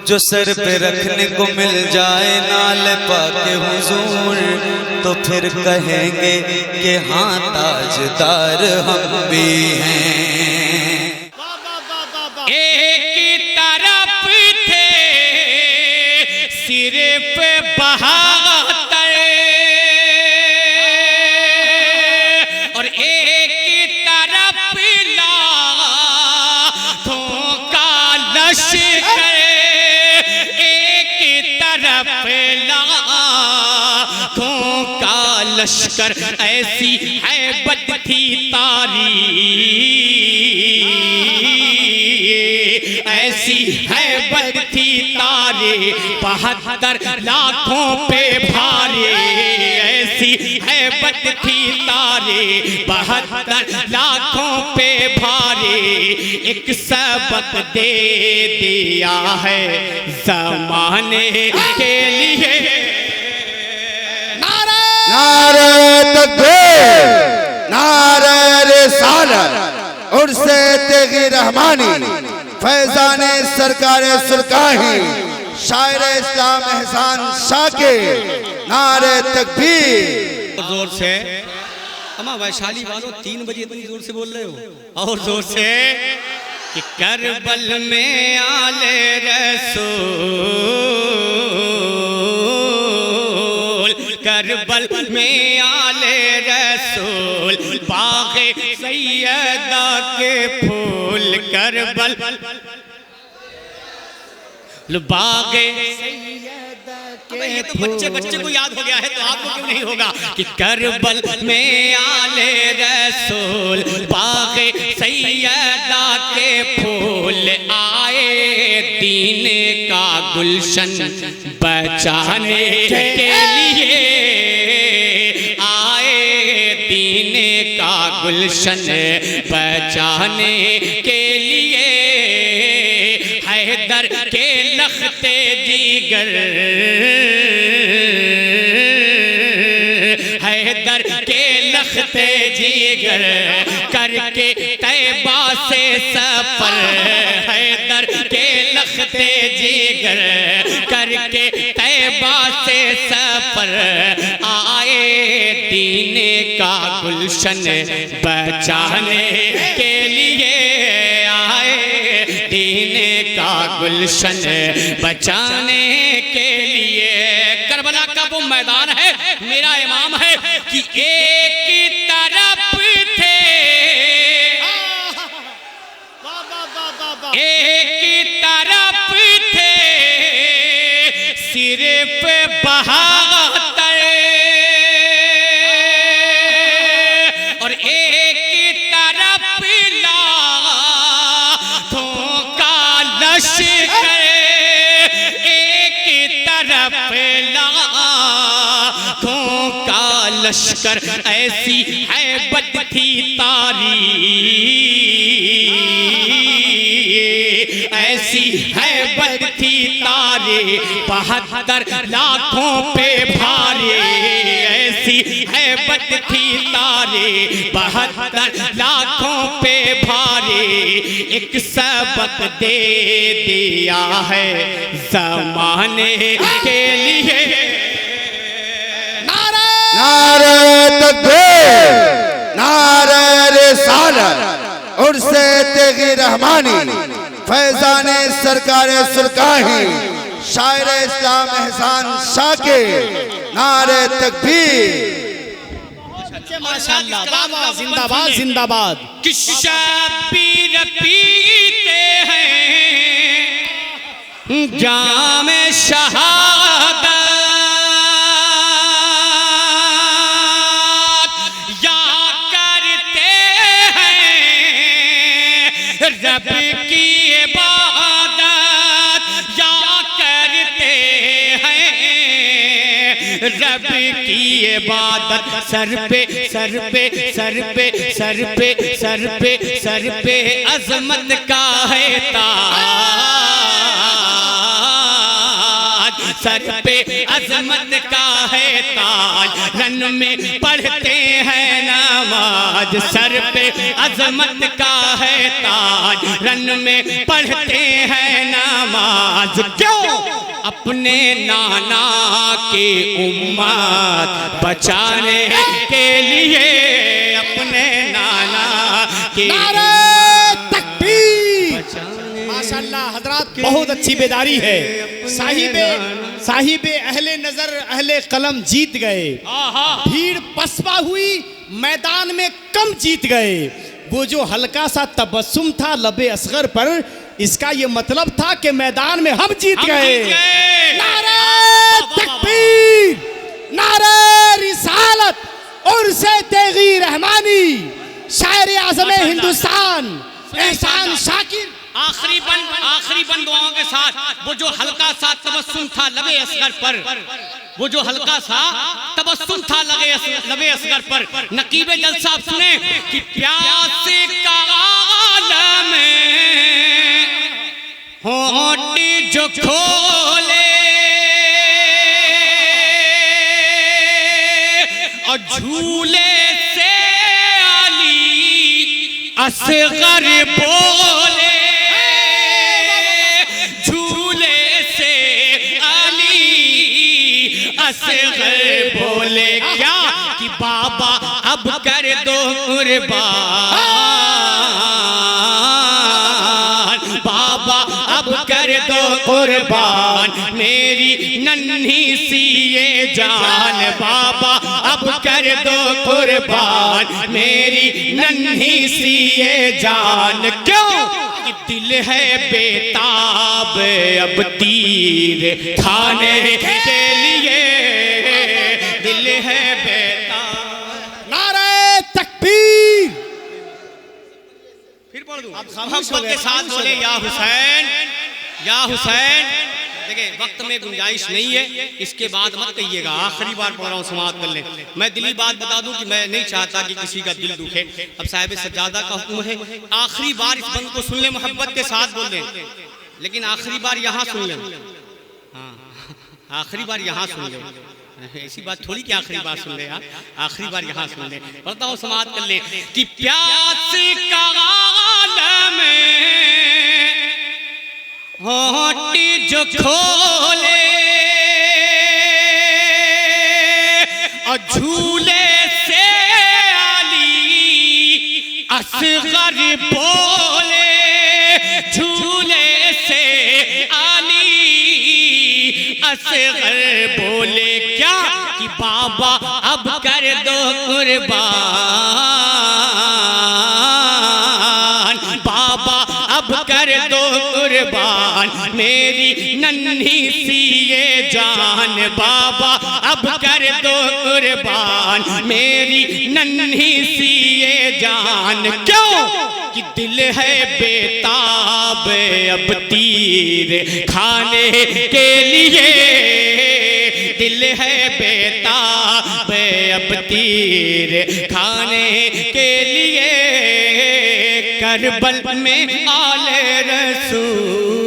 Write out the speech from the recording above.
जो सर पे रखने को मिल जाए नाल पाके हुजूर, तो फिर कहेंगे कि हाँ ताजदार हम भी हैं। एक तरफ थे सिर पे बहातर और एक तरफ लाखों का लश्कर, एक तरफ लाखों का लश्कर, ऐसी हैबत थी तारी, ऐसी हैबत थी तारे 72 लाखों पे भारे, ऐसी हैबत थी तारे 72 लाखों पे भारे। एक सबक दे दिया है ज़माने के लिए, नारे तकबीर, नारे रिसालत, उर्से तेगी रहमानी, फैजाने सरकारे सुरकाही, शायर इस्लाम एहसान शाह के नारे तकबीर। जोर से अम्मा वैशाली वालों 3 बजे इतनी जोर से बोल रहे हो, और जोर से कि करबल में आले रसूल, करबल में आले रसूल, बाग़े सैयदा के फूल, करबल बाग़े तो बच्चे को याद हो गया है तो आपको क्यों नहीं होगा कि करबल में आले रसूल, बाग़े सैयदा के फूल, आए दीन का गुलशन बचाने के लिए, आए दीन का गुलशन बचाने के लिए, हैदर के लखते जिगर, हैदर के लखते जिगर, करके तैबा से सफर, हैदर के लखते जिगर, करके तैबा से सफर, आए दीन का गुलशन बचाने के लिए, आए दीन का गुलशन बचाने के लिए। करबला का वो मैदान है, मेरा इमाम है कि एक तरफ थे, एक तरफ थे सिर्फ बहातर और एक तरफ लाखों का लश्कर, एक तरफ लाखों का लश्कर, ऐसी हैबत थी तारी, ऐसी हैबत थी तारे 72 लाखों पे भारे, ऐसी हैबत थी तारे 72 लाखों पे भारे। एक सबक दे दिया है ज़माने के लिए, नारे तकबीर, नारे रिसालत, उर्से तेगी रहमानी, फैजाने सरकारे सुरकाही, शायर इस्लाम एहसान शाह के नारे तकबीर। माशाअल्लाह, बाबा जिंदाबाद जिंदाबाद। कि शबीर पीते हैं जाम शहादत, या करते हैं रब की इबादत, या करते हैं रब की इबादत। सर पे सर पे सर पे सर पे सर पे सर पे अजमत का है ताज, सर पे अजमत का है ताज, रन में पढ़ते हैं नमाज, सर पे अजमत का है ताज, रन में पढ़ते हैं नमाज। नमाज क्यों? अपने नाना की उम्मत बचाने के लिए, अपने नाना की माशाअल्लाह हजरात, बहुत अच्छी बेदारी है। साहिबे अहले नजर अहले कलम जीत गए, भीड़ पसपा हुई, मैदान में कम जीत गए। वो जो हल्का सा तबस्सुम था लबे असगर पर, इसका ये मतलब था कि मैदान में हम जीत गए। नारे तकबीर, नारे रिसालत, उर्से तेगी रहमानी, शायर आज़म हिंदुस्तान एहसान शाकिर। आखिरी बंद दुआओं के साथ वो जो हल्का सा तबस्सुम था लबे असगर पर, वो जो हल्का सा तबस्सुम था लबे असगर पर, नकीबे जलसा आप सुने कि प्यासे का आलम होंठ जो खोले और झूले से अली असगर बोले, झूले से अली असगर बोले क्या कि बाबा अब कर दो कुर्बान, बाबा अब कर दो कुर्बान मेरी नन्ही सी ये जान, बाबा अब कर दो कुर्बान मेरी नन्ही सी ये जान। क्यों? कि दिल है बेताब अब तीर खाने के लिए, दिल है बेताब। नारे तकबीर। फिर पढ़ दूं, मोहब्बत के साथ बोले या हुसैन, या हुसैन। देखिए वक्त में गुंजाइश नहीं है, इसके बाद मत कहिएगा। आखिरी बार पढ़ रहा हूँ, समाप्त कर ले। मैं दिली बात बता दूं कि मैं नहीं चाहता कि किसी का दिल दुखे। अब साहिब सज्जादा का हुक्म है, आखिरी बार इस बंद को सुन ले, मोहब्बत के साथ बोल दें, लेकिन आखिरी बार यहाँ सुन ले। हाँ, आखिरी बार यहाँ सुन ले, ऐसी बात थोड़ी कि आखिरी बार सुन ले यार, आखिरी बार यहाँ सुन ले। पढ़ता हूँ, समाप्त कर ले कि प्यास का आलम होंठ जो खोले और झूले से अली असगर बोले, झूले से अली असगर बोले क्या कि बाबा अब कर दो कुर्बान, बाबा अब कर दो कुर्बान मेरी नन्ही सी ये जान, बाबा अब कर दो कुर्बान मेरी नन्ही सी ये जान। क्यों? कि दिल है बेताब अब तीर खाने के लिए, दिल है बेताब अब तीर खाने के लिए। करबल में आले रसूल